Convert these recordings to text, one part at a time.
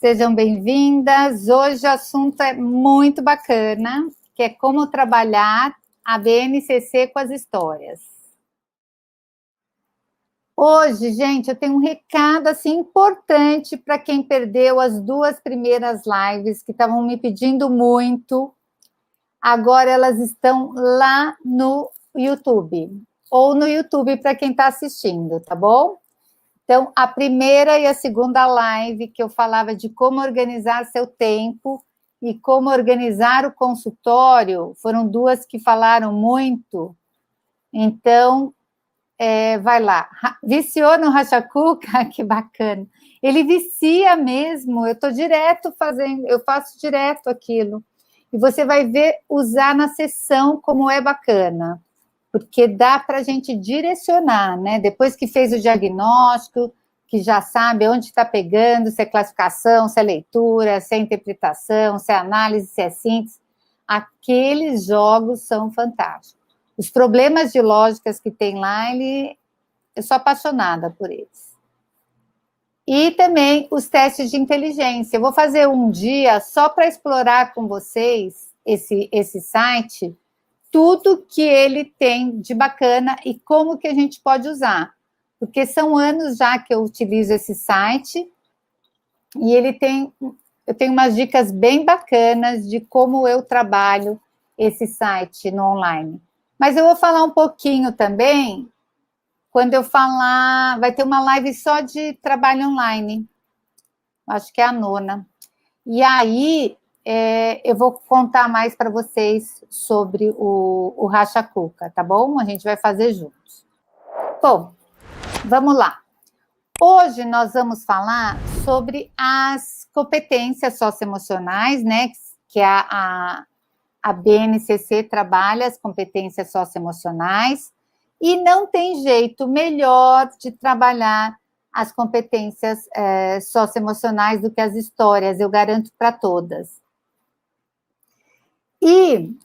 Sejam bem-vindas. Hoje o assunto é muito bacana, que é como trabalhar a BNCC com as histórias. Hoje, gente, eu tenho um recado assim importante para quem perdeu as duas primeiras lives, que estavam me pedindo muito. Agora elas estão lá no YouTube, ou no YouTube para quem está assistindo, tá bom? Então, a primeira e a segunda live que eu falava de como organizar seu tempo e como organizar o consultório, foram duas que falaram muito. Então, vai lá. Viciou no racha-cuca? Que bacana. Ele vicia mesmo, eu estou direto fazendo, eu faço direto aquilo. E você vai ver usar na sessão como é bacana, porque dá para a gente direcionar, né? Depois que fez o diagnóstico, que já sabe onde está pegando, se é classificação, se é leitura, se é interpretação, se é análise, se é síntese, aqueles jogos são fantásticos. Os problemas de lógicas que tem lá, eu sou apaixonada por eles. E também os testes de inteligência. Eu vou fazer um dia só para explorar com vocês esse site, tudo que ele tem de bacana e como que a gente pode usar. Porque são anos já que eu utilizo esse site e eu tenho umas dicas bem bacanas de como eu trabalho esse site no online. Mas eu vou falar um pouquinho também, quando eu falar, vai ter uma live só de trabalho online, acho que é a 9ª. E aí, eu vou contar mais para vocês sobre o racha-cuca, tá bom? A gente vai fazer juntos. Bom, vamos lá. Hoje nós vamos falar sobre as competências socioemocionais, né? Que a BNCC trabalha as competências socioemocionais, e não tem jeito melhor de trabalhar as competências socioemocionais do que as histórias, eu garanto para todas. E,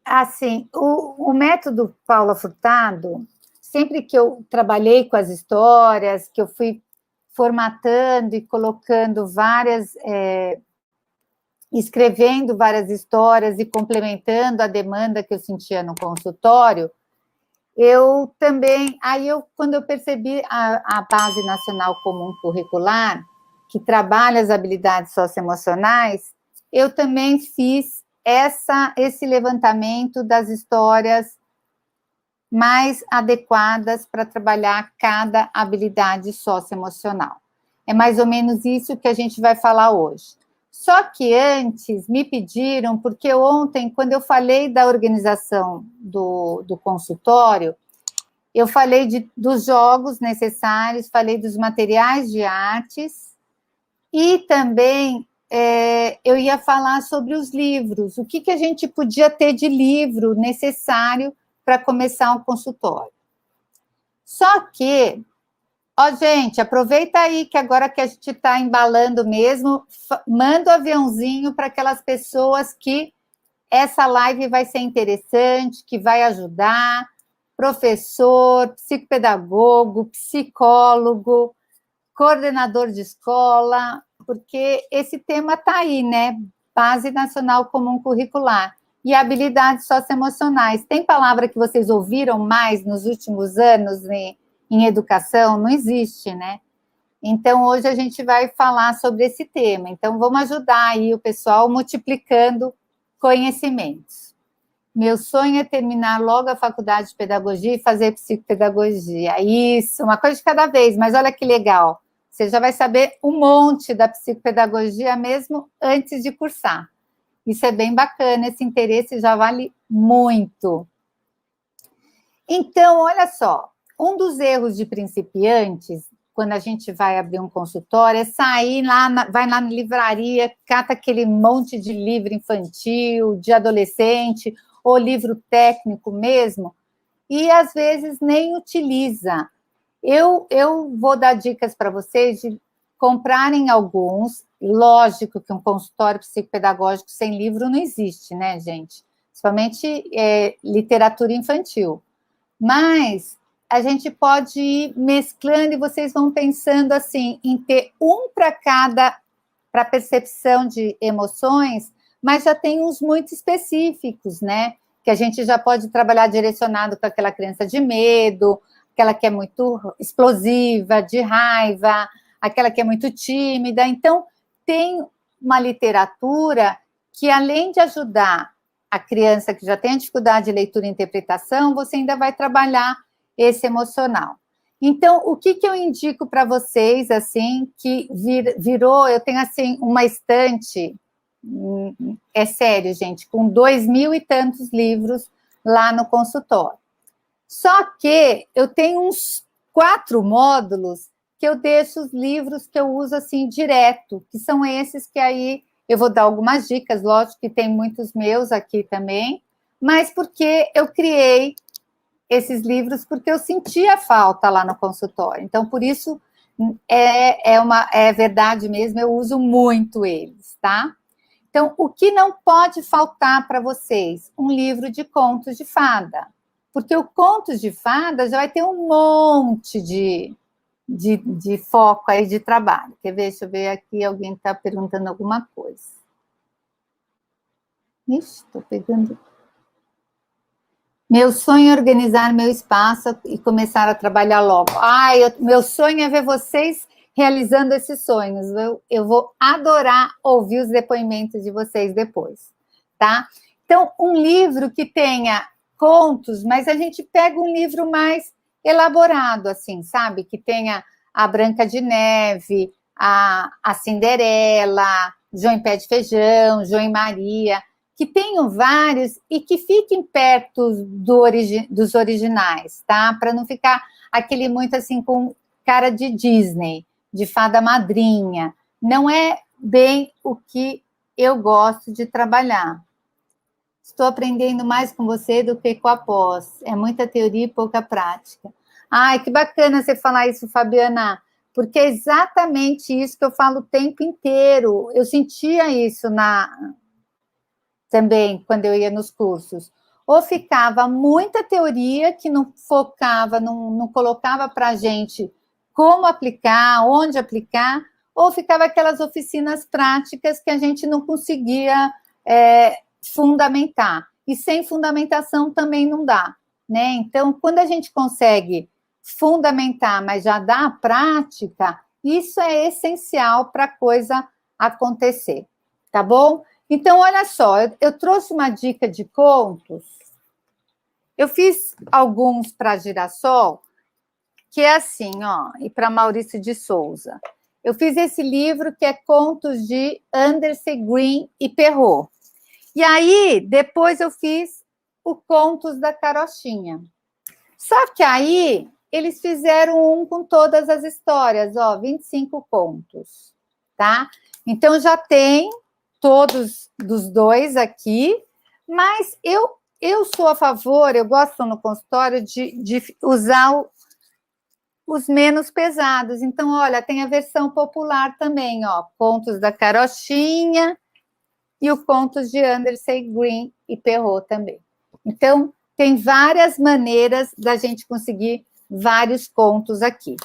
assim, o método Paula Furtado, sempre que eu trabalhei com as histórias, que eu fui formatando e colocando escrevendo várias histórias e complementando a demanda que eu sentia no consultório, eu também, quando eu percebi a Base Nacional Comum Curricular, que trabalha as habilidades socioemocionais, eu também fiz esse levantamento das histórias mais adequadas para trabalhar cada habilidade socioemocional. É mais ou menos isso que a gente vai falar hoje. Só que antes me pediram, porque ontem, quando eu falei da organização do consultório, eu falei dos jogos necessários, falei dos materiais de artes, e também eu ia falar sobre os livros, o que a gente podia ter de livro necessário para começar um consultório. Só que, gente, aproveita aí que agora que a gente está embalando mesmo, manda o aviãozinho para aquelas pessoas que essa live vai ser interessante, que vai ajudar, professor, psicopedagogo, psicólogo, coordenador de escola, porque esse tema está aí, né? Base Nacional Comum Curricular. E habilidades socioemocionais. Tem palavra que vocês ouviram mais nos últimos anos em educação? Não existe, né? Então, hoje a gente vai falar sobre esse tema. Então, vamos ajudar aí o pessoal multiplicando conhecimentos. Meu sonho é terminar logo a faculdade de pedagogia e fazer psicopedagogia. Isso, uma coisa de cada vez, mas olha que legal. Você já vai saber um monte da psicopedagogia mesmo antes de cursar. Isso é bem bacana, esse interesse já vale muito. Então, olha só, um dos erros de principiantes, quando a gente vai abrir um consultório, é sair lá, vai lá na livraria, cata aquele monte de livro infantil, de adolescente, ou livro técnico mesmo, e às vezes nem utiliza. Eu vou dar dicas para vocês de comprarem alguns. Lógico que um consultório psicopedagógico sem livro não existe, né, gente? Principalmente literatura infantil. Mas a gente pode ir mesclando e vocês vão pensando assim, em ter um para cada para percepção de emoções, mas já tem uns muito específicos, né? Que a gente já pode trabalhar direcionado com aquela criança de medo, aquela que é muito explosiva, de raiva, aquela que é muito tímida. Então, tem uma literatura que, além de ajudar a criança que já tem dificuldade de leitura e interpretação, você ainda vai trabalhar esse emocional. Então, o que eu indico para vocês, assim, que virou, eu tenho, assim, uma estante, é sério, gente, com 2.000 e tantos livros lá no consultório. Só que eu tenho uns 4 módulos que eu deixo os livros que eu uso, assim, direto, que são esses que aí eu vou dar algumas dicas, lógico que tem muitos meus aqui também, mas porque eu criei esses livros porque eu sentia falta lá no consultório. Então, por isso, é verdade mesmo, eu uso muito eles, tá? Então, o que não pode faltar para vocês? Um livro de contos de fada. Porque o contos de fada já vai ter um monte de foco aí de trabalho. Quer ver? Deixa eu ver aqui, alguém está perguntando alguma coisa. Ixi, estou pegando... Meu sonho é organizar meu espaço e começar a trabalhar logo. Meu sonho é ver vocês realizando esses sonhos. Eu vou adorar ouvir os depoimentos de vocês depois, tá? Então, um livro que tenha contos, mas a gente pega um livro mais elaborado, assim, sabe? Que tenha a Branca de Neve, a Cinderela, João em Pé de Feijão, João e Maria, que tenham vários e que fiquem perto dos originais, tá? Para não ficar aquele muito assim com cara de Disney, de fada madrinha. Não é bem o que eu gosto de trabalhar. Estou aprendendo mais com você do que com a pós. É muita teoria e pouca prática. Ai, que bacana você falar isso, Fabiana, porque é exatamente isso que eu falo o tempo inteiro. Eu sentia isso também, quando eu ia nos cursos. Ou ficava muita teoria que não focava, não colocava para a gente como aplicar, onde aplicar, ou ficava aquelas oficinas práticas que a gente não conseguia fundamentar. E sem fundamentação também não dá, né? Então, quando a gente consegue fundamentar, mas já dá a prática, isso é essencial para a coisa acontecer, tá bom? Então, olha só, eu trouxe uma dica de contos. Eu fiz alguns para Girassol, que é assim, ó, e para Maurício de Souza. Eu fiz esse livro que é Contos de Anderson Green e Perrault. E aí, depois eu fiz o Contos da Carochinha. Só que aí, eles fizeram um com todas as histórias, ó, 25 contos, tá? Então, já tem todos dos dois aqui, mas eu sou a favor, eu gosto no consultório de usar os menos pesados. Então, olha, tem a versão popular também, ó, Contos da Carochinha e o Contos de Anderson Green e Perrault também. Então, tem várias maneiras da gente conseguir vários contos aqui.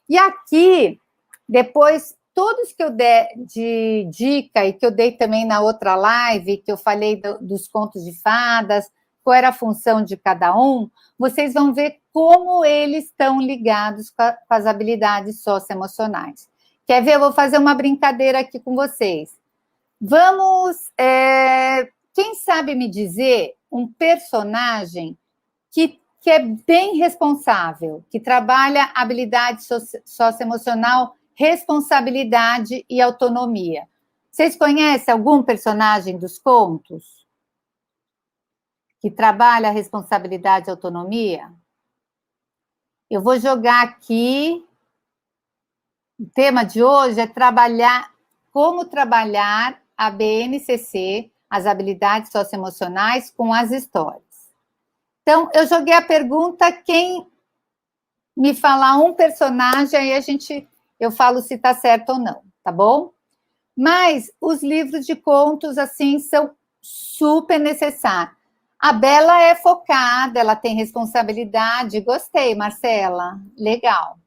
E aqui, depois, todos que eu der de dica e que eu dei também na outra live, que eu falei dos contos de fadas, qual era a função de cada um, vocês vão ver como eles estão ligados com as habilidades socioemocionais. Quer ver? Eu vou fazer uma brincadeira aqui com vocês. Vamos, quem sabe me dizer um personagem que é bem responsável, que trabalha habilidade socioemocional, responsabilidade e autonomia. Vocês conhecem algum personagem dos contos que trabalha responsabilidade e autonomia? Eu vou jogar aqui. O tema de hoje é como trabalhar a BNCC, as habilidades socioemocionais, com as histórias. Então, eu joguei a pergunta, quem me falar um personagem, aí eu falo se está certo ou não, tá bom? Mas os livros de contos, assim, são super necessários. A Bela é focada, ela tem responsabilidade. Gostei, Marcela. Legal.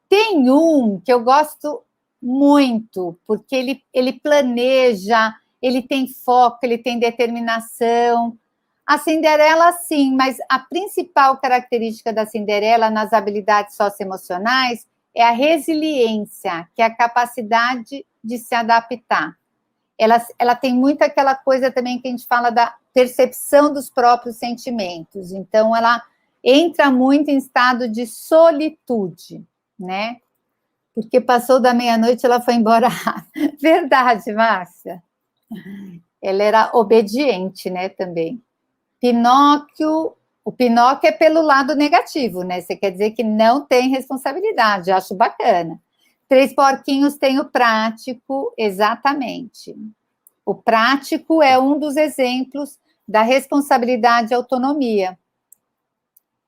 Tem um que eu gosto muito, porque ele planeja, ele tem foco, ele tem determinação. A Cinderela, sim, mas a principal característica da Cinderela nas habilidades socioemocionais é a resiliência, que é a capacidade de se adaptar. Ela tem muito aquela coisa também que a gente fala da percepção dos próprios sentimentos. Então, ela entra muito em estado de solitude, né? Porque passou da meia-noite, ela foi embora. Verdade, Márcia. Ela era obediente, né, também. Pinóquio, o Pinóquio é pelo lado negativo, né? Você quer dizer que não tem responsabilidade, eu acho bacana. Três Porquinhos tem o prático, exatamente. O prático é um dos exemplos da responsabilidade e autonomia.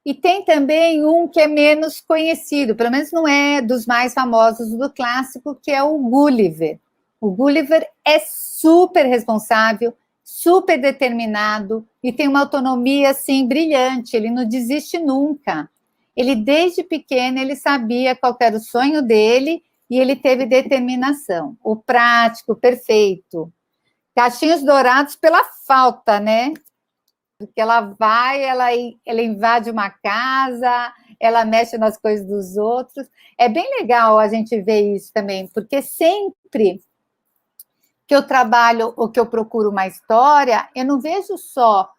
E tem também um que é menos conhecido, pelo menos não é dos mais famosos do clássico, que é o Gulliver. O Gulliver é super responsável, super determinado e tem uma autonomia assim brilhante, ele não desiste nunca. Ele desde pequeno ele sabia qual era o sonho dele e ele teve determinação. O prático, perfeito. Cachinhos dourados pela falta, né? Porque ela vai, ela invade uma casa, ela mexe nas coisas dos outros. É bem legal a gente ver isso também, porque sempre que eu trabalho ou que eu procuro uma história, eu não vejo só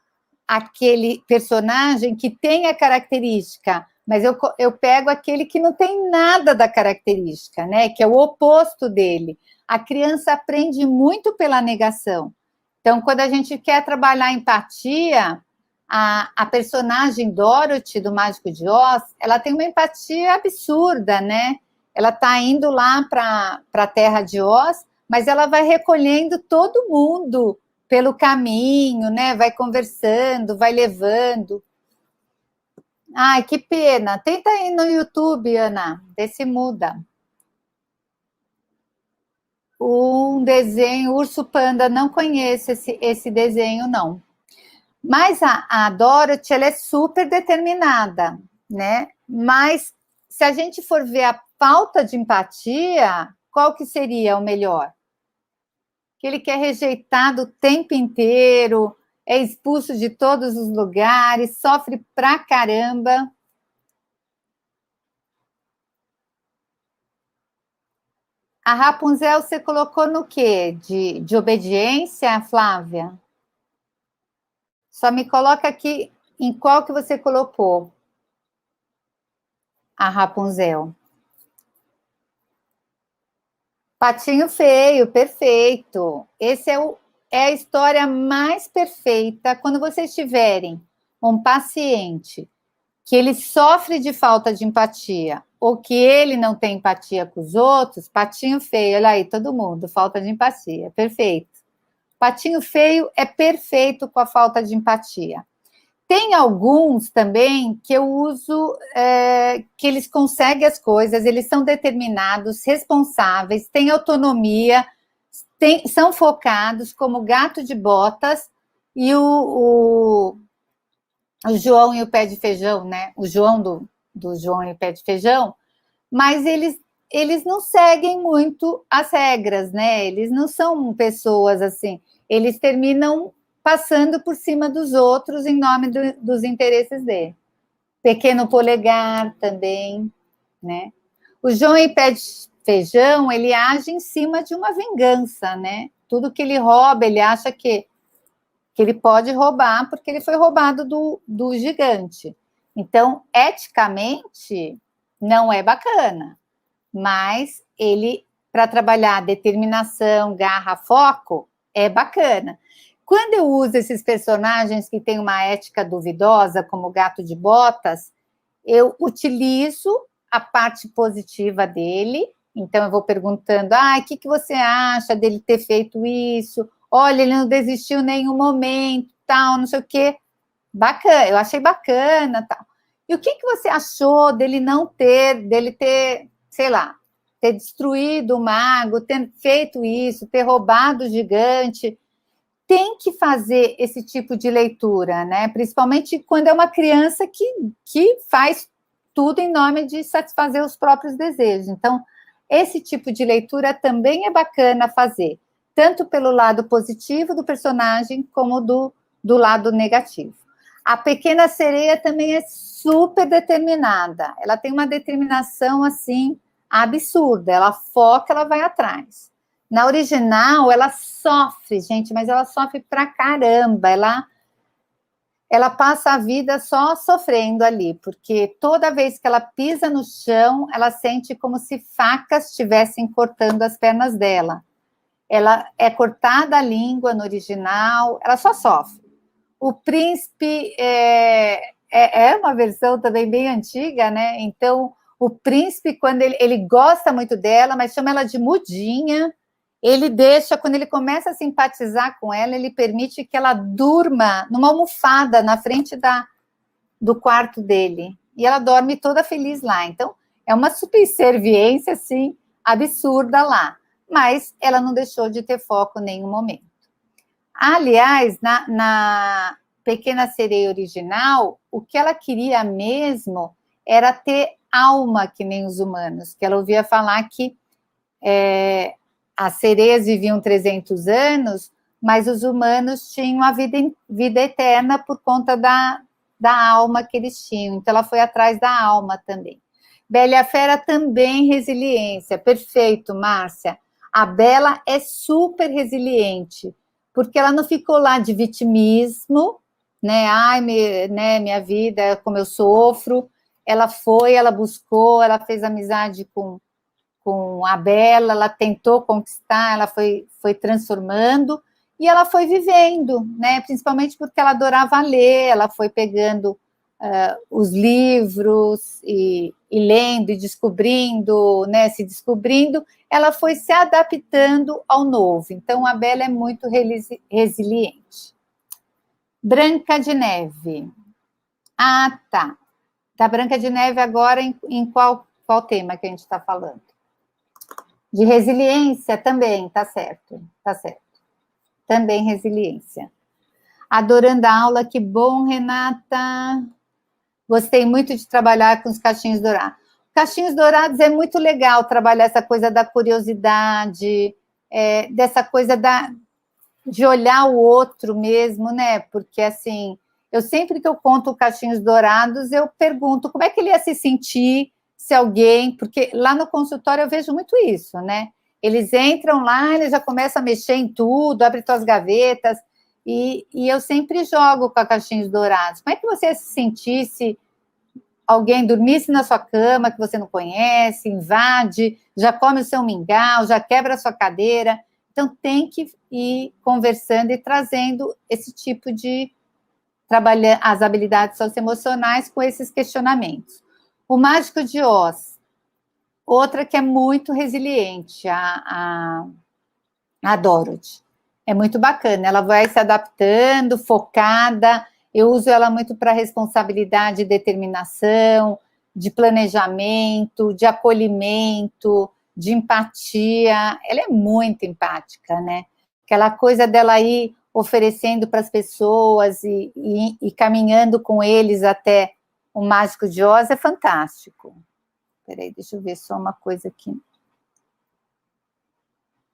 aquele personagem que tem a característica, mas eu pego aquele que não tem nada da característica, né? Que é o oposto dele. A criança aprende muito pela negação. Então, quando a gente quer trabalhar empatia, a personagem Dorothy, do Mágico de Oz, ela tem uma empatia absurda, né? Ela está indo lá para a Terra de Oz, mas ela vai recolhendo todo mundo pelo caminho, né? Vai conversando, vai levando. Ai, que pena. Tenta ir no YouTube, Ana, vê se muda. Um desenho, Urso Panda, não conheço esse desenho, não. Mas a Dorothy, ela é super determinada, né? Mas se a gente for ver a falta de empatia, qual que seria o melhor? Que ele quer rejeitado o tempo inteiro, é expulso de todos os lugares, sofre pra caramba. A Rapunzel você colocou no quê? De obediência, Flávia? Só me coloca aqui em qual que você colocou a Rapunzel. Patinho Feio, perfeito. Esse é a história mais perfeita. Quando vocês tiverem um paciente que ele sofre de falta de empatia ou que ele não tem empatia com os outros, Patinho Feio, olha aí, todo mundo, falta de empatia, perfeito. Patinho Feio é perfeito com a falta de empatia. Tem alguns também que eu uso, que eles conseguem as coisas, eles são determinados, responsáveis, têm autonomia, são focados, como o Gato de Botas e o João e o Pé de Feijão, né? O João do João e o Pé de Feijão, mas eles não seguem muito as regras, né? Eles não são pessoas assim, eles terminam passando por cima dos outros em nome dos interesses dele. Pequeno Polegar também, né? O João e Pé de Feijão, ele age em cima de uma vingança, né? Tudo que ele rouba, ele acha que ele pode roubar porque ele foi roubado do gigante. Então, eticamente, não é bacana, mas ele, para trabalhar determinação, garra, foco, é bacana. Quando eu uso esses personagens que têm uma ética duvidosa, como o Gato de Botas, eu utilizo a parte positiva dele. Então, eu vou perguntando, o que você acha dele ter feito isso? Olha, ele não desistiu em nenhum momento, tal, não sei o quê. Bacana, eu achei bacana, tal. E o que você achou dele ter, sei lá, ter destruído o mago, ter feito isso, ter roubado o gigante? Tem que fazer esse tipo de leitura, né? Principalmente quando é uma criança que faz tudo em nome de satisfazer os próprios desejos. Então, esse tipo de leitura também é bacana fazer, tanto pelo lado positivo do personagem, como do lado negativo. A Pequena Sereia também é super determinada, ela tem uma determinação, assim, absurda, ela foca, ela vai atrás. Na original, ela sofre, gente, mas ela sofre pra caramba, ela passa a vida só sofrendo ali, porque toda vez que ela pisa no chão, ela sente como se facas estivessem cortando as pernas dela. Ela é cortada a língua no original, ela só sofre. O Príncipe é uma versão também bem antiga, né? Então, o Príncipe, quando ele gosta muito dela, mas chama ela de mudinha, ele deixa, quando ele começa a simpatizar com ela, ele permite que ela durma numa almofada na frente do quarto dele. E ela dorme toda feliz lá. Então, é uma subserviência, assim, absurda lá. Mas ela não deixou de ter foco em nenhum momento. Aliás, na Pequena Sereia original, o que ela queria mesmo era ter alma que nem os humanos, que ela ouvia falar que as sereias viviam 300 anos, mas os humanos tinham a vida eterna por conta da alma que eles tinham. Então, ela foi atrás da alma também. Bela e a Fera também resiliência. Perfeito, Márcia. A Bela é super resiliente, porque ela não ficou lá de vitimismo, né? Ai, minha vida, como eu sofro. Ela foi, ela buscou, ela fez amizade com a Bela, ela tentou conquistar, ela foi transformando, e ela foi vivendo, né? Principalmente porque ela adorava ler, ela foi pegando os livros e lendo e descobrindo, né? Se descobrindo, ela foi se adaptando ao novo. Então, a Bela é muito resiliente. Branca de Neve. Ah, tá. Da Branca de Neve agora em qual tema que a gente está falando? De resiliência também, tá certo. Também resiliência. Adorando a aula, que bom, Renata. Gostei muito de trabalhar com os cachinhos dourados. Cachinhos dourados é muito legal trabalhar essa coisa da curiosidade, dessa coisa de olhar o outro mesmo, né? Porque, assim, eu sempre que eu conto Cachinhos Dourados, eu pergunto como é que ele ia se sentir se alguém... Porque lá no consultório eu vejo muito isso, né? Eles entram lá, eles já começam a mexer em tudo, abrem suas gavetas, e eu sempre jogo com a Cachinhos Dourados. Como é que você ia se sentir se alguém dormisse na sua cama, que você não conhece, invade, já come o seu mingau, já quebra a sua cadeira? Então, tem que ir conversando e trazendo esse tipo de... trabalhar as habilidades socioemocionais com esses questionamentos. O Mágico de Oz, outra que é muito resiliente, a Dorothy. É muito bacana, ela vai se adaptando, focada. Eu uso ela muito para responsabilidade e determinação, de planejamento, de acolhimento, de empatia. Ela é muito empática, né? Aquela coisa dela ir oferecendo para as pessoas e caminhando com eles até o Mágico de Oz é fantástico. Espera aí, deixa eu ver só uma coisa aqui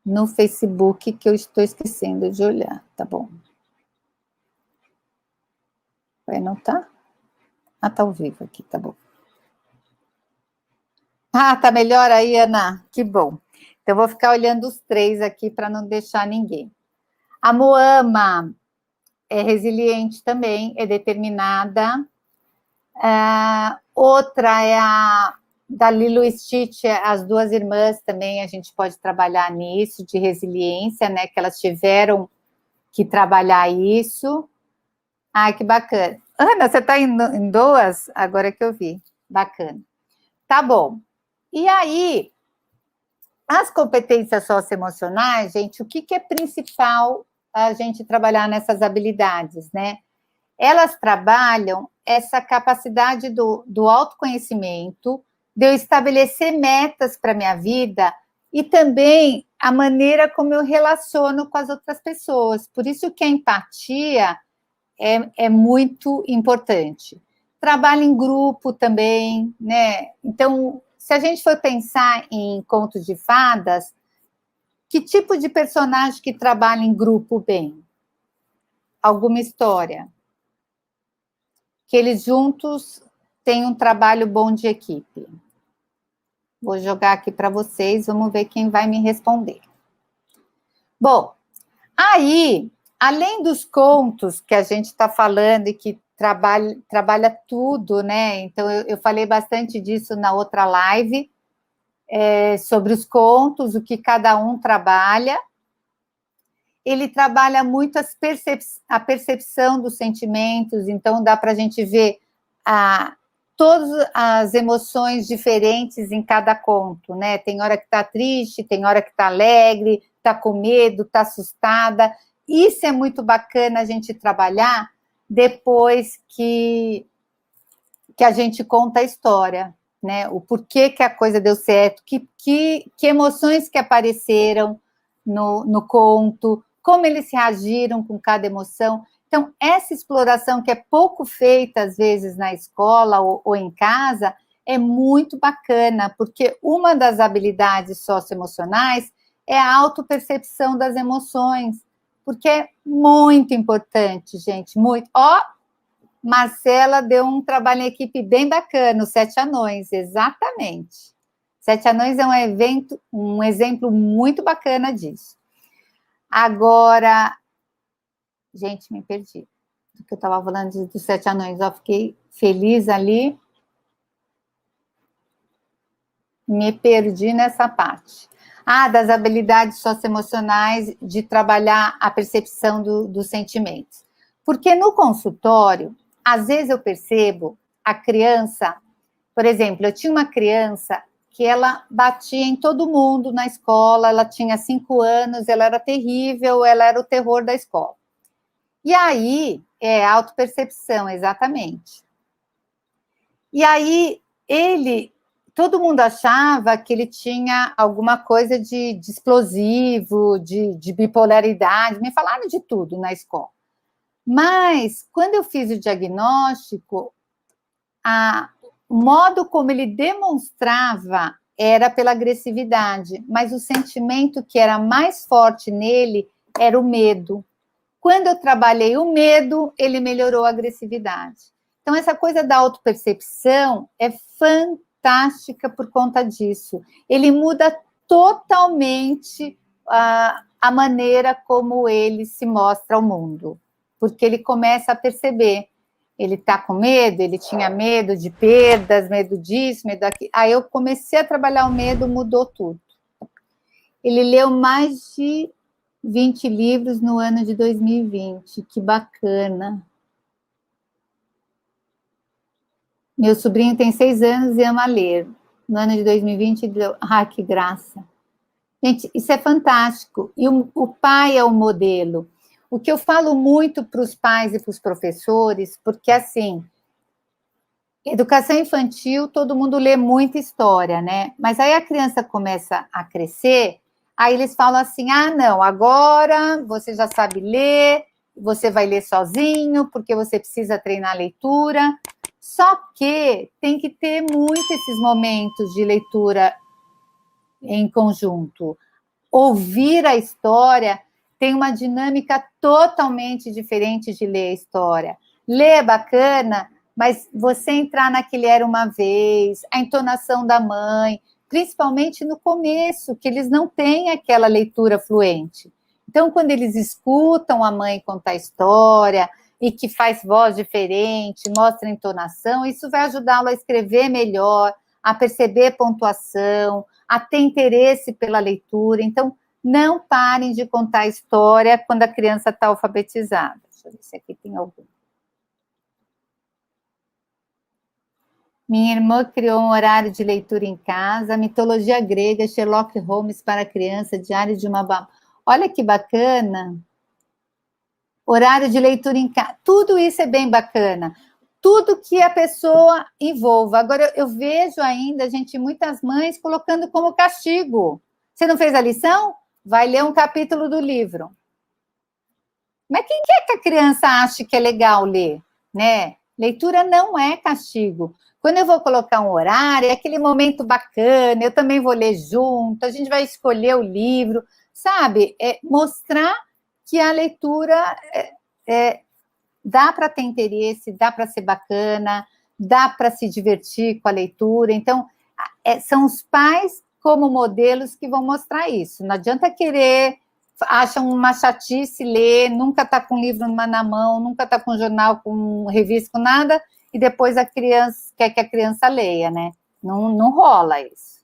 no Facebook que eu estou esquecendo de olhar, tá bom? Vai, não tá? Ah, tá ao vivo aqui, tá bom. Ah, tá melhor aí, Ana? Que bom. Então, eu vou ficar olhando os três aqui para não deixar ninguém. A Moama é resiliente também, é determinada. Outra é a da Lilo e Stitch, as duas irmãs também, a gente pode trabalhar nisso, de resiliência, né? Que elas tiveram que trabalhar isso. Ai, que bacana. Ana, você está em duas? Agora que eu vi. Bacana. Tá bom. E aí, as competências socioemocionais, gente, o que é principal a gente trabalhar nessas habilidades, né? Elas trabalham essa capacidade do autoconhecimento, de eu estabelecer metas para a minha vida e também a maneira como eu relaciono com as outras pessoas. Por isso que a empatia é muito importante. Trabalho em grupo também, né? Então, se a gente for pensar em contos de fadas, que tipo de personagem que trabalha em grupo bem? Alguma história? Que eles juntos têm um trabalho bom de equipe? Vou jogar aqui para vocês, vamos ver quem vai me responder. Bom, aí, além dos contos que a gente está falando e que trabalha tudo, né? Então, eu falei bastante disso na outra live, sobre os contos, o que cada um trabalha. Ele trabalha muito a percepção dos sentimentos, então dá para a gente ver todas as emoções diferentes em cada conto, né? Tem hora que está triste, tem hora que está alegre, está com medo, está assustada. Isso é muito bacana a gente trabalhar depois que a gente conta a história, né? O porquê que a coisa deu certo, que emoções que apareceram no conto, como eles reagiram com cada emoção. Então, essa exploração que é pouco feita, às vezes, na escola ou em casa, é muito bacana, porque uma das habilidades socioemocionais é a autopercepção das emoções, porque é muito importante, gente, muito. Marcela deu um trabalho em equipe bem bacana, os Sete Anões, exatamente. Sete Anões é um exemplo muito bacana disso. Agora, gente, me perdi. Do que eu estava falando dos Sete Anões, eu fiquei feliz ali. Me perdi nessa parte. Das habilidades socioemocionais de trabalhar a percepção dos sentimentos. Porque no consultório, às vezes eu percebo a criança, por exemplo, eu tinha uma criança que ela batia em todo mundo na escola, ela tinha 5 anos, ela era terrível, ela era o terror da escola. E aí, autopercepção, exatamente. E aí, todo mundo achava que ele tinha alguma coisa de explosivo, de bipolaridade, me falaram de tudo na escola. Mas, quando eu fiz o diagnóstico, o modo como ele demonstrava era pela agressividade, mas o sentimento que era mais forte nele era o medo. Quando eu trabalhei o medo, ele melhorou a agressividade. Então, essa coisa da autopercepção é fantástica por conta disso. Ele muda totalmente a maneira como ele se mostra ao mundo, porque ele começa a perceber. Ele está com medo, ele tinha medo de perdas, medo disso, medo daquilo. Aí eu comecei a trabalhar o medo, mudou tudo. Ele leu mais de 20 livros no ano de 2020, que bacana. Meu sobrinho tem 6 anos e ama ler. No ano de 2020, deu... que graça. Gente, isso é fantástico. E o pai é o modelo. O que eu falo muito para os pais e para os professores, porque, assim, educação infantil, todo mundo lê muita história, né? Mas aí a criança começa a crescer, aí eles falam assim, não, agora você já sabe ler, você vai ler sozinho, porque você precisa treinar a leitura. Só que tem que ter muito esses momentos de leitura em conjunto. Ouvir a história tem uma dinâmica totalmente diferente de ler a história. Ler é bacana, mas você entrar naquele Era Uma Vez, a entonação da mãe, principalmente no começo, que eles não têm aquela leitura fluente. Então, quando eles escutam a mãe contar a história e que faz voz diferente, mostra a entonação, isso vai ajudá-lo a escrever melhor, a perceber pontuação, a ter interesse pela leitura. Então, não parem de contar a história quando a criança está alfabetizada. Deixa eu ver se aqui tem algum. Minha irmã criou um horário de leitura em casa, mitologia grega, Sherlock Holmes para criança, Diário de uma... Olha que bacana. Horário de leitura em casa. Tudo isso é bem bacana. Tudo que a pessoa envolva. Agora, eu vejo ainda, gente, muitas mães colocando como castigo. Você não fez a lição? Vai ler um capítulo do livro. Mas quem quer que a criança ache que é legal ler, né? Leitura não é castigo. Quando eu vou colocar um horário, é aquele momento bacana, eu também vou ler junto, a gente vai escolher o livro, sabe? É mostrar que a leitura dá para ter interesse, dá para ser bacana, dá para se divertir com a leitura. Então, são os pais como modelos que vão mostrar isso. Não adianta querer, acham uma chatice ler, nunca está com livro na mão, nunca está com jornal, com revista, com nada, e depois a criança quer que a criança leia, né? Não, não rola isso.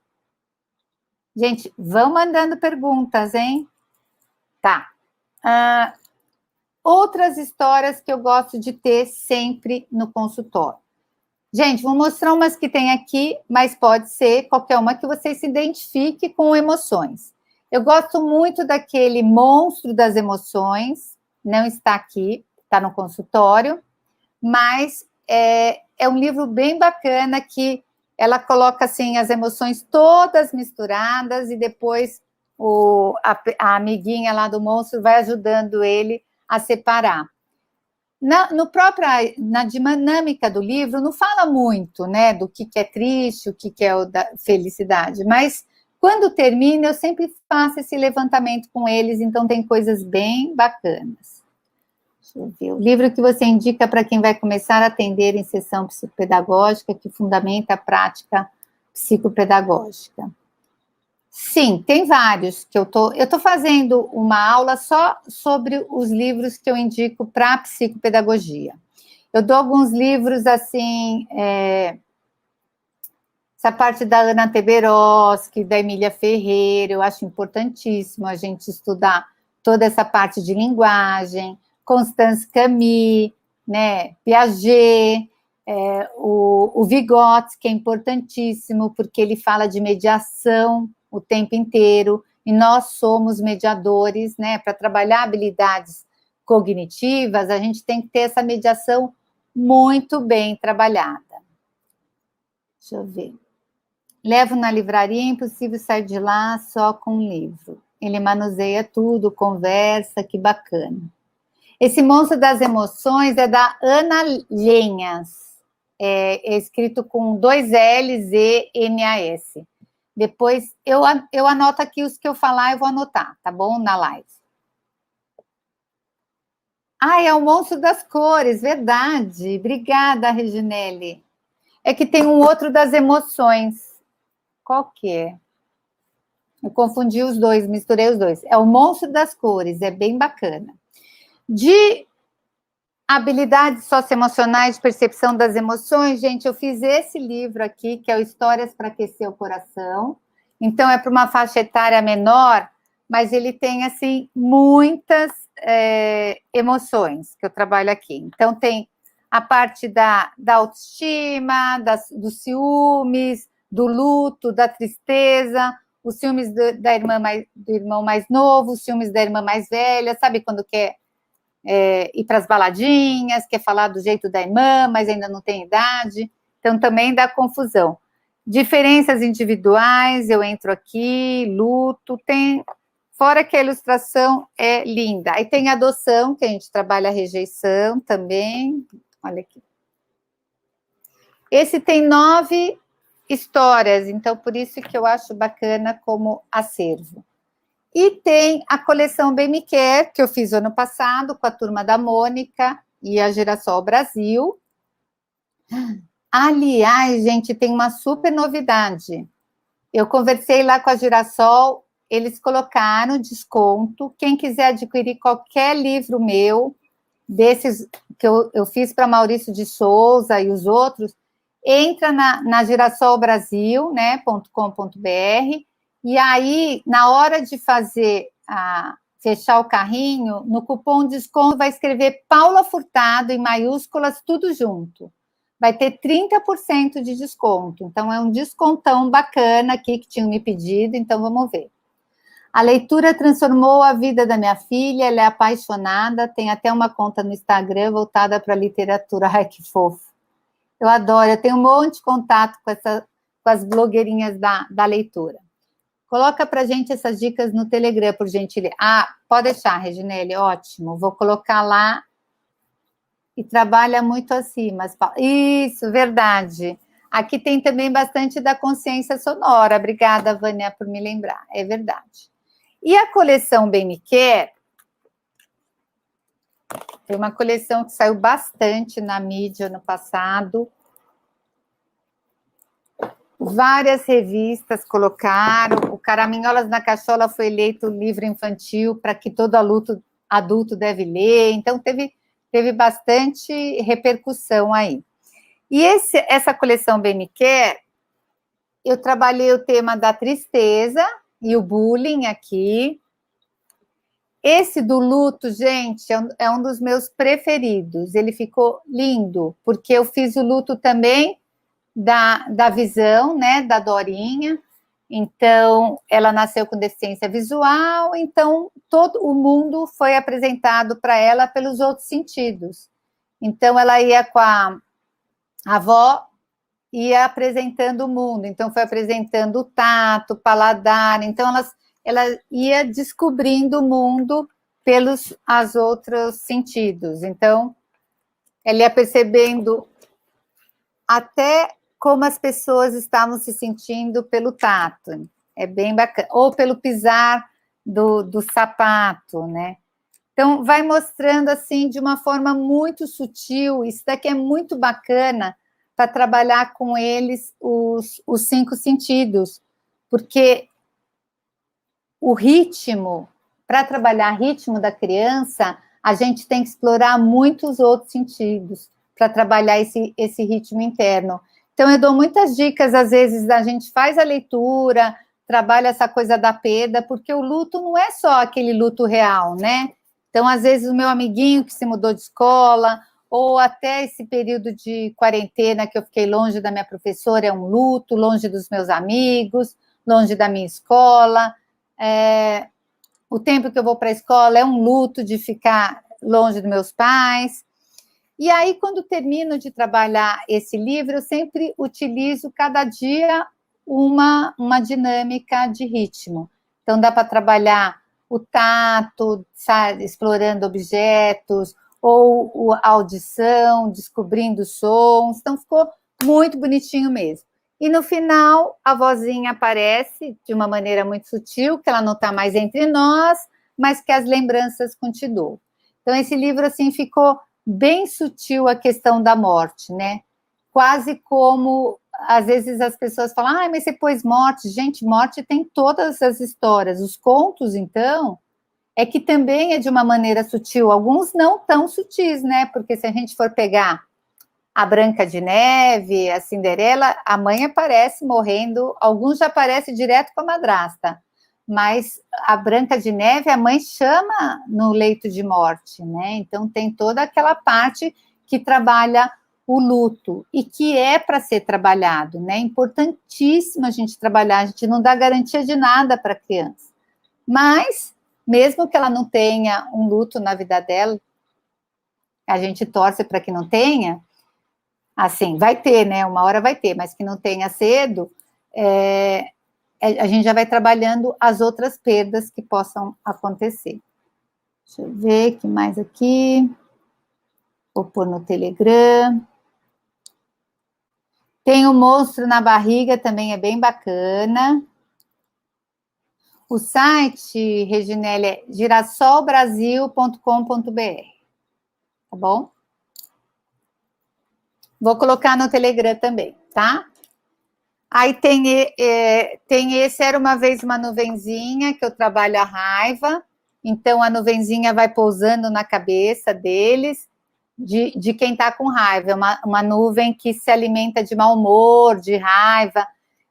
Gente, vão mandando perguntas, hein? Tá. Outras histórias que eu gosto de ter sempre no consultório. Gente, vou mostrar umas que tem aqui, mas pode ser qualquer uma que você se identifique com emoções. Eu gosto muito daquele Monstro das Emoções, não está aqui, está no consultório, mas é um livro bem bacana que ela coloca assim as emoções todas misturadas e depois a amiguinha lá do monstro vai ajudando ele a separar. Na dinâmica do livro, não fala muito, né, do que é triste, o que é da felicidade, mas quando termina, eu sempre faço esse levantamento com eles, então tem coisas bem bacanas. Deixa eu ver. O livro que você indica para quem vai começar a atender em sessão psicopedagógica, que fundamenta a prática psicopedagógica. Sim, tem vários que eu tô fazendo uma aula só sobre os livros que eu indico para psicopedagogia. Eu dou alguns livros assim, essa parte da Ana Teberoski, da Emília Ferreira, eu acho importantíssimo a gente estudar toda essa parte de linguagem, Constance Camus, né, Piaget, o Vygotsky, que é importantíssimo, porque ele fala de mediação o tempo inteiro, e nós somos mediadores, né? Para trabalhar habilidades cognitivas, a gente tem que ter essa mediação muito bem trabalhada. Deixa eu ver. Levo na livraria, é impossível sair de lá só com um livro. Ele manuseia tudo, conversa, que bacana. Esse Monstro das Emoções é da Ana Lenhas. É escrito com 2 L's e N-A-S. Depois, eu anoto aqui os que eu falar, eu vou anotar, tá bom? Na live. É o Monstro das Cores, verdade. Obrigada, Reginele. É que tem um outro das emoções. Qual que é? Eu confundi os dois, misturei os dois. É o Monstro das Cores, é bem bacana. De habilidades socioemocionais de percepção das emoções, gente, eu fiz esse livro aqui, que é o Histórias para Aquecer o Coração. Então, é para uma faixa etária menor, mas ele tem, assim, muitas emoções que eu trabalho aqui. Então, tem a parte da autoestima, dos ciúmes, do luto, da tristeza, os ciúmes do irmão mais novo, os ciúmes da irmã mais velha, sabe quando quer ir para as baladinhas, quer falar do jeito da irmã, mas ainda não tem idade, então também dá confusão. Diferenças individuais, eu entro aqui, luto, fora que a ilustração é linda. Aí tem adoção, que a gente trabalha a rejeição também, olha aqui. Esse tem 9 histórias, então por isso que eu acho bacana como acervo. E tem a coleção Bem Me Quer, que eu fiz ano passado com a turma da Mônica e a Girassol Brasil. Aliás, gente, tem uma super novidade. Eu conversei lá com a Girassol, eles colocaram desconto. Quem quiser adquirir qualquer livro meu, desses que eu fiz para Maurício de Souza e os outros, entra na Girassol Brasil, né, .com.br. E aí, na hora de fechar o carrinho, no cupom de desconto vai escrever Paula Furtado em maiúsculas, tudo junto. Vai ter 30% de desconto. Então, é um descontão bacana aqui que tinham me pedido, então vamos ver. A leitura transformou a vida da minha filha, ela é apaixonada, tem até uma conta no Instagram voltada para a literatura. Ai, que fofo. Eu adoro, eu tenho um monte de contato com as blogueirinhas da leitura. Coloca para a gente essas dicas no Telegram, por gentileza. Pode deixar, Reginele, ótimo. Vou colocar lá e trabalha muito assim. Isso, verdade. Aqui tem também bastante da consciência sonora. Obrigada, Vânia, por me lembrar. É verdade. E a coleção Bem Me Quer, foi uma coleção que saiu bastante na mídia ano passado. Várias revistas colocaram. O Caraminholas na Cachola foi eleito livro infantil para que todo adulto deve ler. Então, teve bastante repercussão aí. E essa coleção Bem Me Quer, eu trabalhei o tema da tristeza e o bullying aqui. Esse do luto, gente, é um dos meus preferidos. Ele ficou lindo, porque eu fiz o luto também da visão, né, da Dorinha. Então, ela nasceu com deficiência visual, então todo o mundo foi apresentado para ela pelos outros sentidos. Então, ela ia com a avó, ia apresentando o mundo, então foi apresentando o tato, o paladar, então ela ia descobrindo o mundo pelos os outros sentidos. Então, ela ia percebendo até como as pessoas estavam se sentindo pelo tato. É bem bacana. Ou pelo pisar do sapato, né? Então, vai mostrando, assim, de uma forma muito sutil. Isso daqui é muito bacana para trabalhar com eles os 5 sentidos. Porque o ritmo, para trabalhar o ritmo da criança, a gente tem que explorar muitos outros sentidos para trabalhar esse ritmo interno. Então, eu dou muitas dicas, às vezes, a gente faz a leitura, trabalha essa coisa da perda, porque o luto não é só aquele luto real, né? Então, às vezes, o meu amiguinho que se mudou de escola, ou até esse período de quarentena que eu fiquei longe da minha professora, é um luto, longe dos meus amigos, longe da minha escola. O tempo que eu vou para a escola é um luto de ficar longe dos meus pais. E aí, quando termino de trabalhar esse livro, eu sempre utilizo cada dia uma dinâmica de ritmo. Então, dá para trabalhar o tato, sabe, explorando objetos, ou a audição, descobrindo sons. Então, ficou muito bonitinho mesmo. E no final, a vozinha aparece de uma maneira muito sutil, que ela não está mais entre nós, mas que as lembranças continuam. Então, esse livro, assim, ficou bem sutil a questão da morte, né? Quase como, às vezes, as pessoas falam, mas você pôs morte. Gente, morte tem todas as histórias. Os contos, então, é que também é de uma maneira sutil. Alguns não tão sutis, né? Porque se a gente for pegar a Branca de Neve, a Cinderela, a mãe aparece morrendo, alguns já aparecem direto com a madrasta. Mas a Branca de Neve, a mãe chama no leito de morte, né? Então tem toda aquela parte que trabalha o luto e que é para ser trabalhado, né? É importantíssimo a gente trabalhar, a gente não dá garantia de nada para a criança. Mas, mesmo que ela não tenha um luto na vida dela, a gente torce para que não tenha, assim, vai ter, né? Uma hora vai ter, mas que não tenha cedo, a gente já vai trabalhando as outras perdas que possam acontecer. Deixa eu ver o que mais aqui. Vou pôr no Telegram. Tem o Monstro na Barriga, também é bem bacana. O site, Reginele, é girassolbrasil.com.br. Tá bom? Vou colocar no Telegram também, tá? Aí tem esse, Era Uma Vez Uma Nuvenzinha, que eu trabalho a raiva. Então, a nuvenzinha vai pousando na cabeça deles, de quem está com raiva. É uma nuvem que se alimenta de mau humor, de raiva.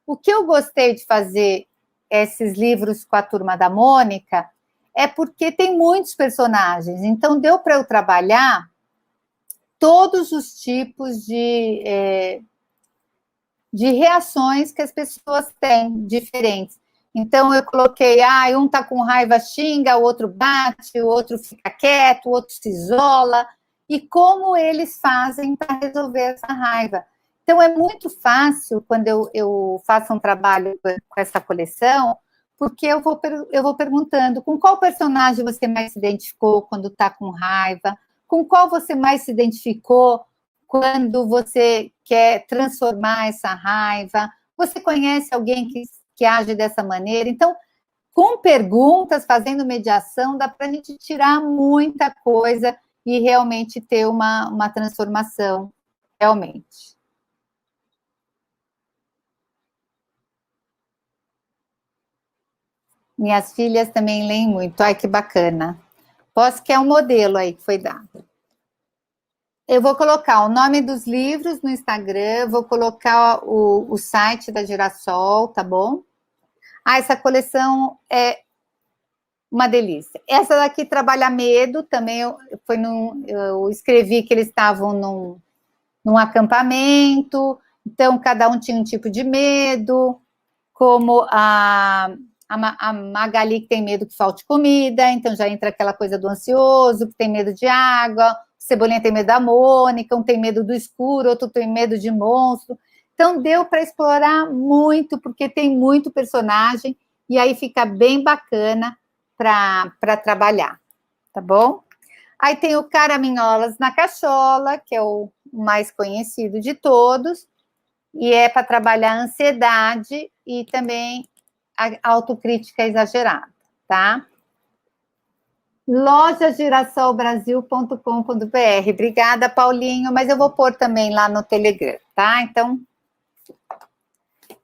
O que eu gostei de fazer esses livros com a Turma da Mônica é porque tem muitos personagens. Então, deu para eu trabalhar todos os tipos de reações que as pessoas têm, diferentes. Então, eu coloquei, um está com raiva, xinga, o outro bate, o outro fica quieto, o outro se isola, e como eles fazem para resolver essa raiva. Então, é muito fácil, quando eu faço um trabalho com essa coleção, porque eu vou perguntando com qual personagem você mais se identificou quando está com raiva, com qual você mais se identificou quando você quer transformar essa raiva, você conhece alguém que age dessa maneira? Então, com perguntas, fazendo mediação, dá para a gente tirar muita coisa e realmente ter uma transformação, realmente. Minhas filhas também leem muito. Ai, que bacana. Posso que é um modelo aí que foi dado. Eu vou colocar o nome dos livros no Instagram, vou colocar o site da Girassol, tá bom? Ah, essa coleção é uma delícia. Essa daqui, Trabalha Medo, também eu escrevi que eles estavam num acampamento, então cada um tinha um tipo de medo, como a Magali, que tem medo que falte comida, então já entra aquela coisa do ansioso, que tem medo de água, o Cebolinha tem medo da Mônica, um tem medo do escuro, outro tem medo de monstro. Então deu para explorar muito, porque tem muito personagem, e aí fica bem bacana para trabalhar, tá bom? Aí tem o Caraminholas na Cachola, que é o mais conhecido de todos, e é para trabalhar a ansiedade e também a autocrítica exagerada, tá? lojagirassolbrasil.com.br. Obrigada, Paulinho, mas eu vou pôr também lá no Telegram, tá? Então...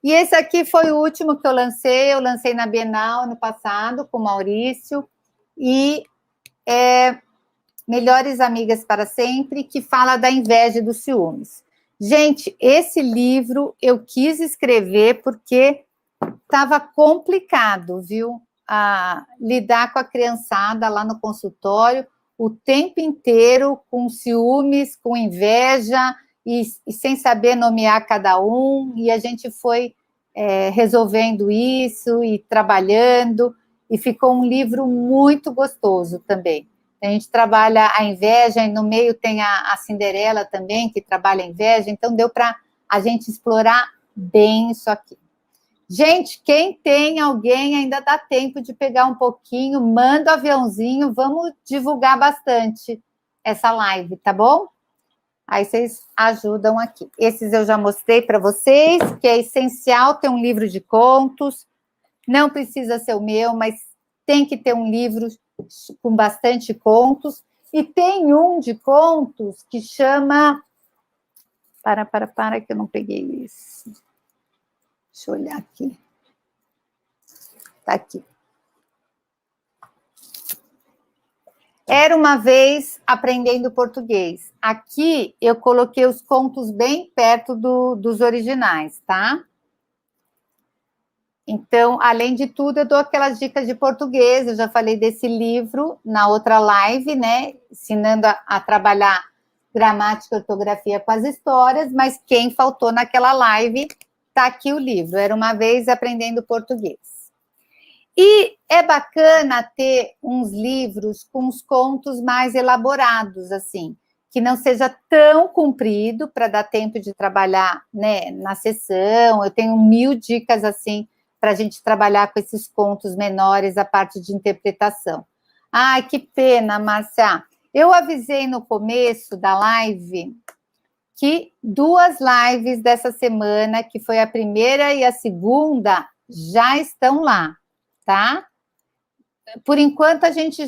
E esse aqui foi o último que eu lancei na Bienal ano passado, com o Maurício, e Melhores Amigas para Sempre, que fala da inveja e dos ciúmes. Gente, esse livro eu quis escrever porque estava complicado, viu? Lidar com a criançada lá no consultório o tempo inteiro com ciúmes, com inveja e sem saber nomear cada um, e a gente foi resolvendo isso e trabalhando, e ficou um livro muito gostoso também. A gente trabalha a inveja, e no meio tem a Cinderela também, que trabalha a inveja, então deu para a gente explorar bem isso aqui. Gente, quem tem alguém, ainda dá tempo de pegar um pouquinho, manda o aviãozinho, vamos divulgar bastante essa live, tá bom? Aí vocês ajudam aqui. Esses eu já mostrei para vocês, que é essencial ter um livro de contos, não precisa ser o meu, mas tem que ter um livro com bastante contos, e tem um de contos que chama... Para, que eu não peguei isso. Deixa eu olhar aqui. Está aqui. Era uma vez aprendendo português. Aqui eu coloquei os contos bem perto dos originais, tá? Então, além de tudo, eu dou aquelas dicas de português. Eu já falei desse livro na outra live, né? Ensinando a trabalhar gramática e ortografia com as histórias, mas quem faltou naquela live, tá aqui o livro. Era uma vez aprendendo português. E é bacana ter uns livros com os contos mais elaborados, assim, que não seja tão comprido para dar tempo de trabalhar, né, na sessão. Eu tenho 1000 dicas, assim, para a gente trabalhar com esses contos menores, a parte de interpretação. Ai, que pena, Márcia. Eu avisei no começo da live que 2 lives dessa semana, que foi a primeira e a segunda, já estão lá, tá? Por enquanto, a gente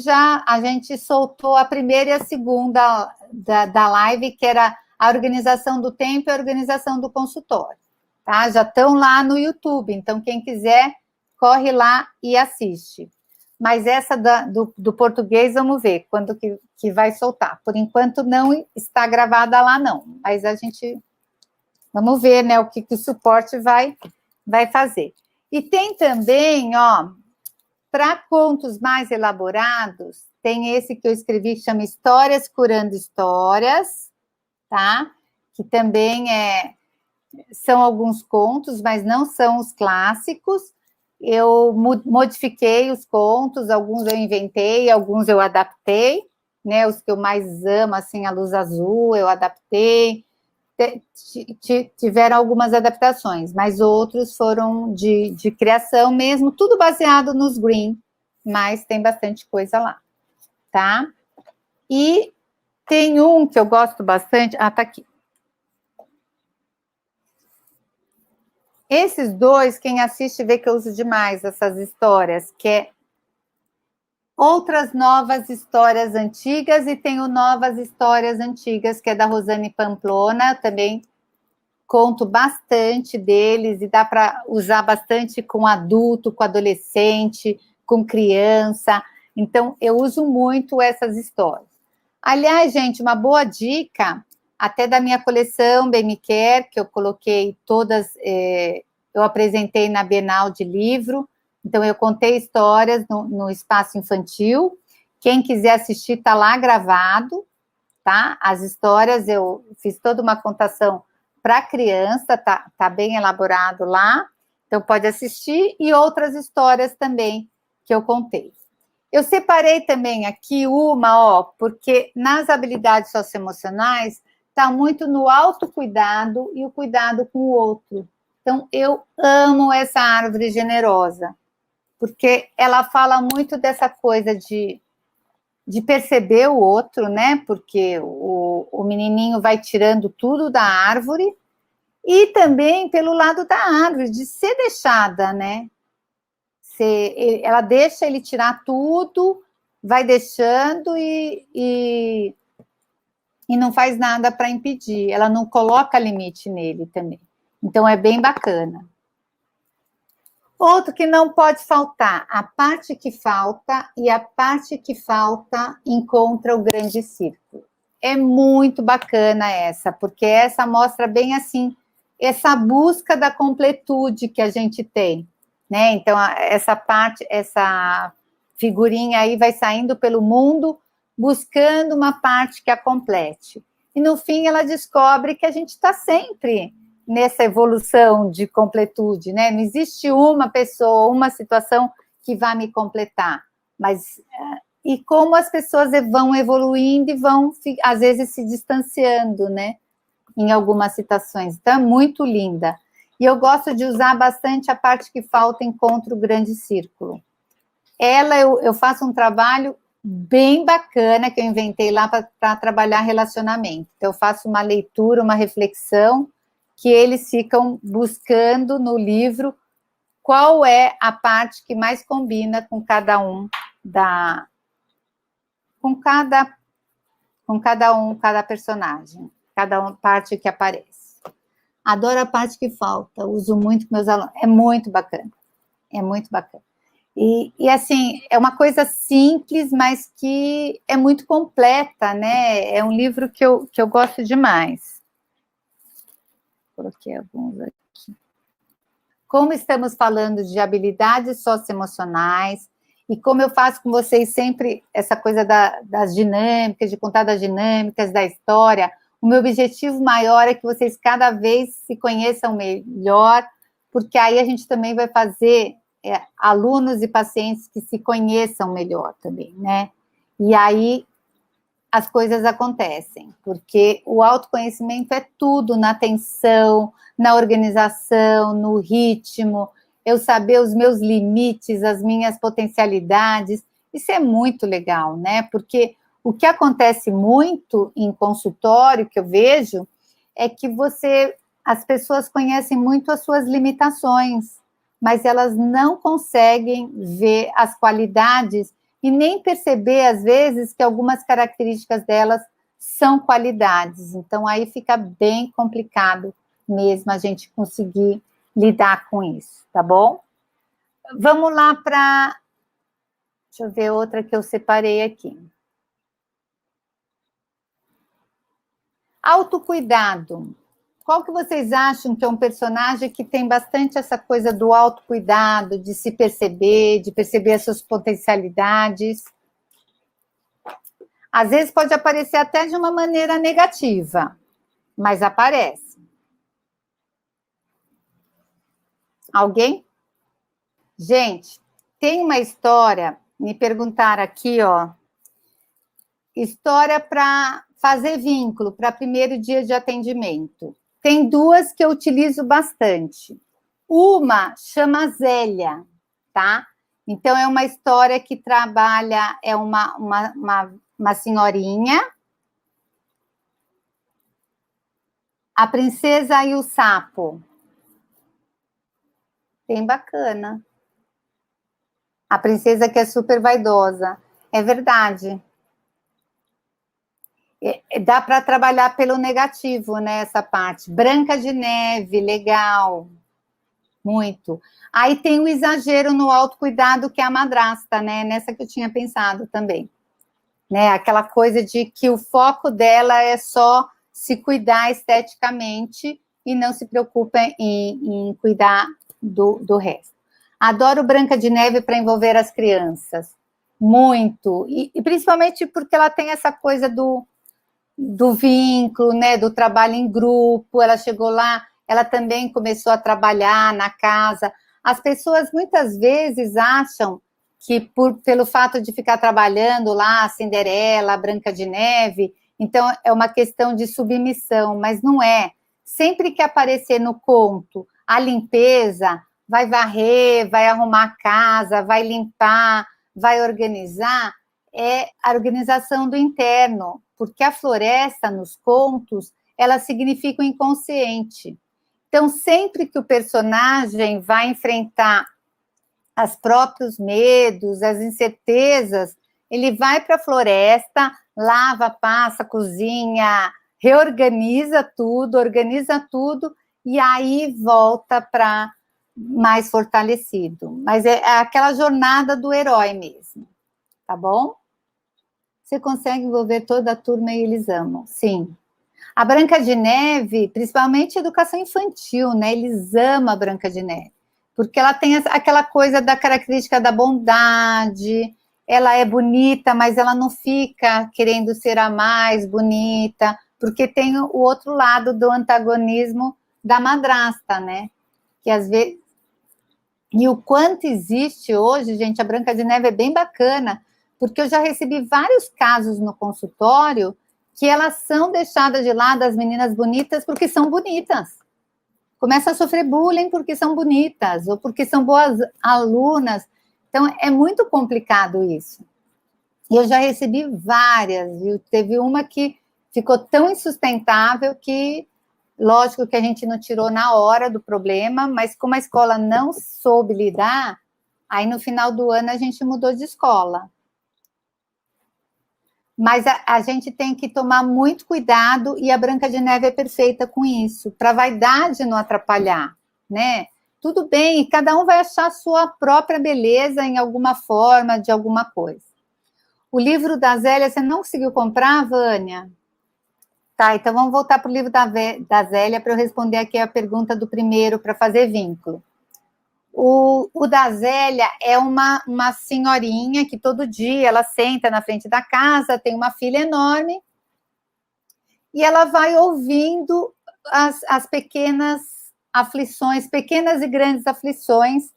soltou a primeira e a segunda da live, que era a organização do tempo e a organização do consultório, tá? Já estão lá no YouTube, então quem quiser, corre lá e assiste. Mas essa do português, vamos ver quando que vai soltar. Por enquanto, não está gravada lá, não. Mas a gente... Vamos ver, né, o que o suporte vai fazer. E tem também, ó, para contos mais elaborados, tem esse que eu escrevi, que chama Histórias Curando Histórias, tá? Que também são alguns contos, mas não são os clássicos. Eu modifiquei os contos, alguns eu inventei, alguns eu adaptei, né? Os que eu mais amo, assim, A Luz Azul, eu adaptei. Tiveram algumas adaptações, mas outros foram de criação mesmo, tudo baseado nos Green, mas tem bastante coisa lá, tá? E tem um que eu gosto bastante, tá aqui. Esses dois, quem assiste vê que eu uso demais essas histórias, que é Outras Novas Histórias Antigas, e tem o Novas Histórias Antigas, que é da Rosane Pamplona. Eu também conto bastante deles, e dá para usar bastante com adulto, com adolescente, com criança. Então, eu uso muito essas histórias. Aliás, gente, uma boa dica, até da minha coleção Bem Me Quer, que eu coloquei todas, eu apresentei na Bienal de Livro. Então, eu contei histórias no espaço infantil. Quem quiser assistir, está lá gravado, tá? As histórias, eu fiz toda uma contação para criança, tá bem elaborado lá. Então, pode assistir. E outras histórias também que eu contei. Eu separei também aqui uma, porque nas habilidades socioemocionais está muito no autocuidado e o cuidado com o outro. Então, eu amo essa árvore generosa, porque ela fala muito dessa coisa de perceber o outro, né? Porque o menininho vai tirando tudo da árvore, e também pelo lado da árvore, de ser deixada, né? Ela deixa ele tirar tudo, vai deixando e não faz nada para impedir. Ela não coloca limite nele também. Então, é bem bacana. Outro que não pode faltar, A Parte que Falta, e A Parte que Falta encontra o Grande Círculo. É muito bacana essa, porque essa mostra bem assim, essa busca da completude que a gente tem, né? Então, essa figurinha aí vai saindo pelo mundo buscando uma parte que a complete. E no fim ela descobre que a gente está sempre nessa evolução de completude, né? Não existe uma pessoa, uma situação que vai me completar, mas e como as pessoas vão evoluindo e vão, às vezes, se distanciando, né? Em algumas situações. Então, é muito linda. E eu gosto de usar bastante A Parte que Falta encontra o Grande Círculo. Ela, eu faço um trabalho bem bacana que eu inventei lá para trabalhar relacionamento. Então, eu faço uma leitura, uma reflexão, que eles ficam buscando no livro qual é a parte que mais combina com cada um cada personagem, parte que aparece. Adoro A Parte que Falta, uso muito com meus alunos, é muito bacana, é muito bacana. E assim, é uma coisa simples, mas que é muito completa, né? É um livro que eu gosto demais. Coloquei alguns aqui. Como estamos falando de habilidades socioemocionais, e como eu faço com vocês sempre essa coisa das dinâmicas, de contar das dinâmicas, da história, o meu objetivo maior é que vocês cada vez se conheçam melhor, porque aí a gente também vai fazer alunos e pacientes que se conheçam melhor também, né? E aí as coisas acontecem, porque o autoconhecimento é tudo na atenção, na organização, no ritmo, eu saber os meus limites, as minhas potencialidades. Isso é muito legal, né? Porque o que acontece muito em consultório, que eu vejo, é que as pessoas conhecem muito as suas limitações, mas elas não conseguem ver as qualidades e nem perceber, às vezes, que algumas características delas são qualidades. Então, aí fica bem complicado mesmo a gente conseguir lidar com isso, tá bom? Vamos lá para... Deixa eu ver outra que eu separei aqui. Autocuidado. Qual que vocês acham que é um personagem que tem bastante essa coisa do autocuidado, de se perceber, de perceber as suas potencialidades? Às vezes pode aparecer até de uma maneira negativa, mas aparece. Alguém? Gente, tem uma história, me perguntaram aqui, história para fazer vínculo, para primeiro dia de atendimento. Tem duas que eu utilizo bastante. Uma chama Zélia, tá? Então, é uma história que trabalha, é uma senhorinha, a princesa e o sapo. Bem bacana. A princesa que é super vaidosa. É verdade. Dá para trabalhar pelo negativo, né? Essa parte. Branca de Neve, legal. Muito. Aí tem o exagero no autocuidado, que é a madrasta, né? Nessa que eu tinha pensado também. Né? Aquela coisa de que o foco dela é só se cuidar esteticamente e não se preocupa em cuidar do resto. Adoro Branca de Neve para envolver as crianças. Muito. E principalmente porque ela tem essa coisa do vínculo, né? Do trabalho em grupo. Ela chegou lá, ela também começou a trabalhar na casa. As pessoas muitas vezes acham que pelo fato de ficar trabalhando lá, Cinderela, Branca de Neve, então é uma questão de submissão, mas não é. Sempre que aparecer no conto a limpeza, vai varrer, vai arrumar a casa, vai limpar, vai organizar, é a organização do interno, porque a floresta nos contos, ela significa o inconsciente. Então, sempre que o personagem vai enfrentar os próprios medos, as incertezas, ele vai para a floresta, lava, passa, cozinha, reorganiza tudo, organiza tudo, e aí volta para mais fortalecido. Mas é aquela jornada do herói mesmo, tá bom? Você consegue envolver toda a turma e eles amam, sim. A Branca de Neve, principalmente educação infantil, né? Eles amam a Branca de Neve, porque ela tem aquela coisa da característica da bondade, ela é bonita, mas ela não fica querendo ser a mais bonita, porque tem o outro lado do antagonismo da madrasta, né? Que às vezes... E o quanto existe hoje, gente, a Branca de Neve é bem bacana, porque eu já recebi vários casos no consultório que elas são deixadas de lado, as meninas bonitas, porque são bonitas. Começam a sofrer bullying porque são bonitas, ou porque são boas alunas. Então, é muito complicado isso. E eu já recebi várias, viu? Teve uma que ficou tão insustentável que, lógico que a gente não tirou na hora do problema, mas como a escola não soube lidar, aí no final do ano a gente mudou de escola. Mas a gente tem que tomar muito cuidado, e a Branca de Neve é perfeita com isso, para a vaidade não atrapalhar, né? Tudo bem, cada um vai achar a sua própria beleza em alguma forma, de alguma coisa. O livro da Zélia, você não conseguiu comprar, Vânia? Tá, então vamos voltar para o livro da Zélia para eu responder aqui a pergunta do primeiro, para fazer vínculo. O da Zélia é uma senhorinha que todo dia ela senta na frente da casa, tem uma filha enorme, e ela vai ouvindo as pequenas aflições, pequenas e grandes aflições,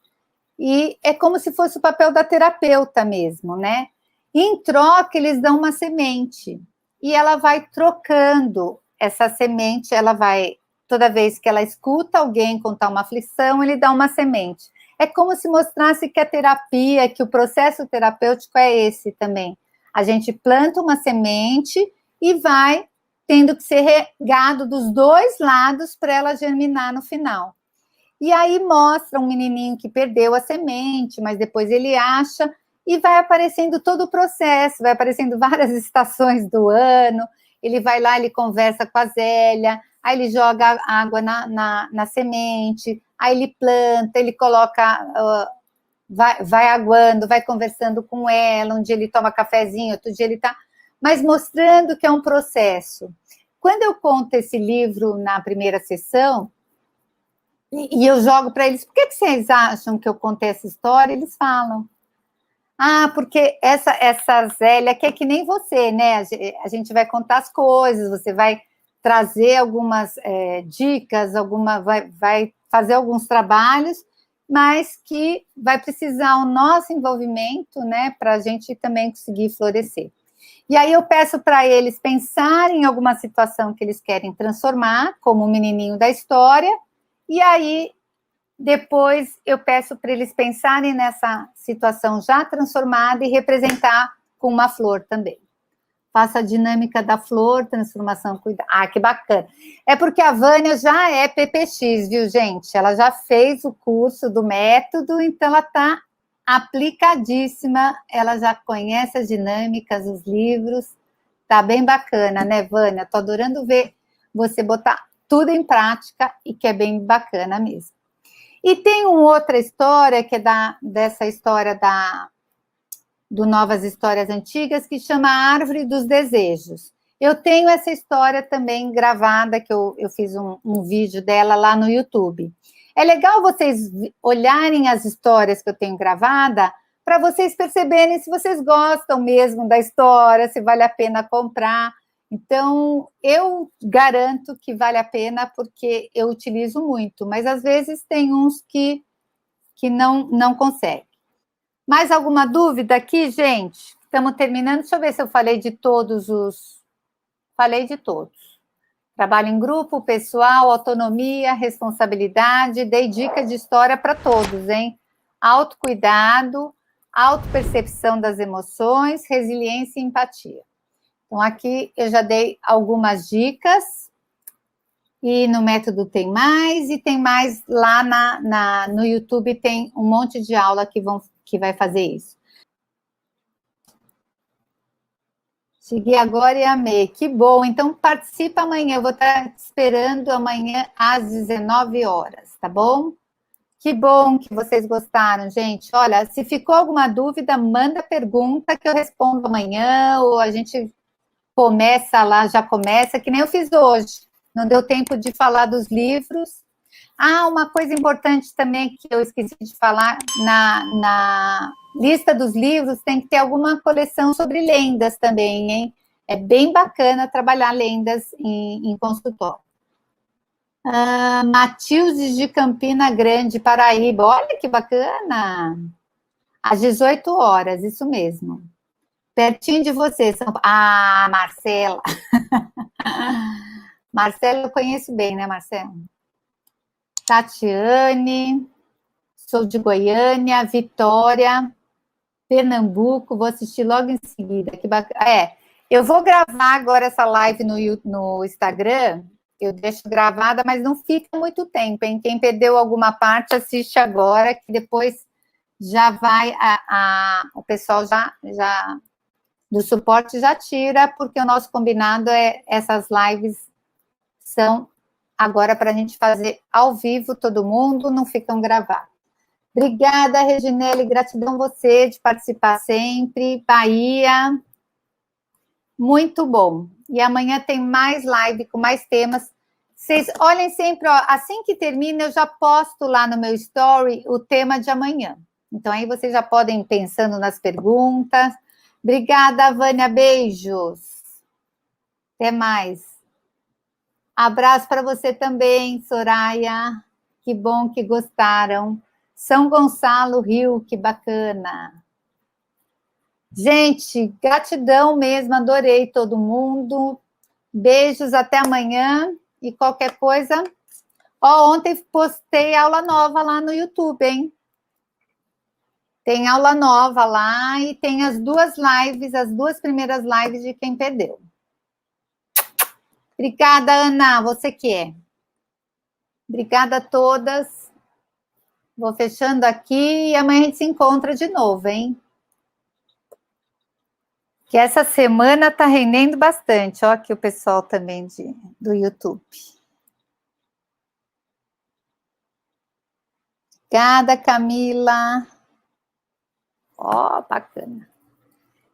e é como se fosse o papel da terapeuta mesmo, né? E em troca, eles dão uma semente, e ela vai trocando essa semente, ela vai... Toda vez que ela escuta alguém contar uma aflição, ele dá uma semente. É como se mostrasse que a terapia, que o processo terapêutico é esse também. A gente planta uma semente e vai tendo que ser regado dos dois lados para ela germinar no final. E aí mostra um menininho que perdeu a semente, mas depois ele acha, e vai aparecendo todo o processo, vai aparecendo várias estações do ano, ele vai lá, ele conversa com a Zélia, aí ele joga água na semente, aí ele planta, ele coloca, vai aguando, vai conversando com ela, um dia ele toma cafezinho, outro dia ele está... Mas mostrando que é um processo. Quando eu conto esse livro na primeira sessão, e eu jogo para eles, por que vocês acham que eu contei essa história? Eles falam, porque essa Zélia que é que nem você, né? A gente vai contar as coisas, você vai trazer algumas dicas, vai fazer alguns trabalhos, mas que vai precisar o nosso envolvimento, né, para a gente também conseguir florescer. E aí eu peço para eles pensarem em alguma situação que eles querem transformar, como o menininho da história, e aí depois eu peço para eles pensarem nessa situação já transformada e representar com uma flor também. Faça a dinâmica da flor, transformação, cuidado. Ah, que bacana. É porque a Vânia já é PPX, viu, gente? Ela já fez o curso do método, então ela está aplicadíssima, ela já conhece as dinâmicas, os livros. Tá bem bacana, né, Vânia? Tô adorando ver você botar tudo em prática e que é bem bacana mesmo. E tem uma outra história, que é dessa história do Novas Histórias Antigas, que chama Árvore dos Desejos. Eu tenho essa história também gravada, que eu fiz um vídeo dela lá no YouTube. É legal vocês olharem as histórias que eu tenho gravada, para vocês perceberem se vocês gostam mesmo da história, se vale a pena comprar. Então, eu garanto que vale a pena, porque eu utilizo muito, mas às vezes tem uns que não conseguem. Mais alguma dúvida aqui, gente? Estamos terminando. Deixa eu ver se eu falei de todos os... Falei de todos. Trabalho em grupo, pessoal, autonomia, responsabilidade. Dei dica de história para todos, hein? Autocuidado, autopercepção das emoções, resiliência e empatia. Então, aqui eu já dei algumas dicas. E no método tem mais, e tem mais lá no YouTube, tem um monte de aula que vai fazer isso. Segui agora e amei. Que bom. Então, participa amanhã. Eu vou estar esperando amanhã às 19 horas, tá bom? Que bom que vocês gostaram, gente. Olha, se ficou alguma dúvida, manda pergunta que eu respondo amanhã, ou a gente começa lá, já começa, que nem eu fiz hoje. Não deu tempo de falar dos livros. Ah, uma coisa importante também que eu esqueci de falar, na lista dos livros tem que ter alguma coleção sobre lendas também, hein? É bem bacana trabalhar lendas em consultório. Matilde de Campina Grande, Paraíba. Olha que bacana! Às 18 horas, isso mesmo. Pertinho de você. Marcela. Marcela eu conheço bem, né, Marcela? Tatiane, sou de Goiânia, Vitória, Pernambuco, vou assistir logo em seguida. Que bacana. Eu vou gravar agora essa live no Instagram, eu deixo gravada, mas não fica muito tempo, hein? Quem perdeu alguma parte, assiste agora, que depois já vai, o pessoal já do suporte já tira, porque o nosso combinado é essas lives são agora para a gente fazer ao vivo, todo mundo, não ficam gravados. Obrigada, Reginele, gratidão você de participar sempre. Bahia, muito bom. E amanhã tem mais live com mais temas. Vocês olhem sempre, ó, assim que termina, eu já posto lá no meu story o tema de amanhã. Então, aí vocês já podem ir pensando nas perguntas. Obrigada, Vânia, beijos. Até mais. Abraço para você também, Soraya. Que bom que gostaram. São Gonçalo, Rio, que bacana. Gente, gratidão mesmo, adorei todo mundo. Beijos, até amanhã. E qualquer coisa... ontem postei aula nova lá no YouTube, hein? Tem aula nova lá e tem as duas primeiras lives de quem perdeu. Obrigada, Ana, você que é. Obrigada a todas. Vou fechando aqui e amanhã a gente se encontra de novo, hein? Que essa semana tá rendendo bastante. Ó, aqui o pessoal também do YouTube. Obrigada, Camila. Ó, bacana.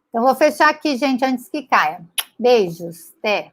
Então, vou fechar aqui, gente, antes que caia. Beijos. Até.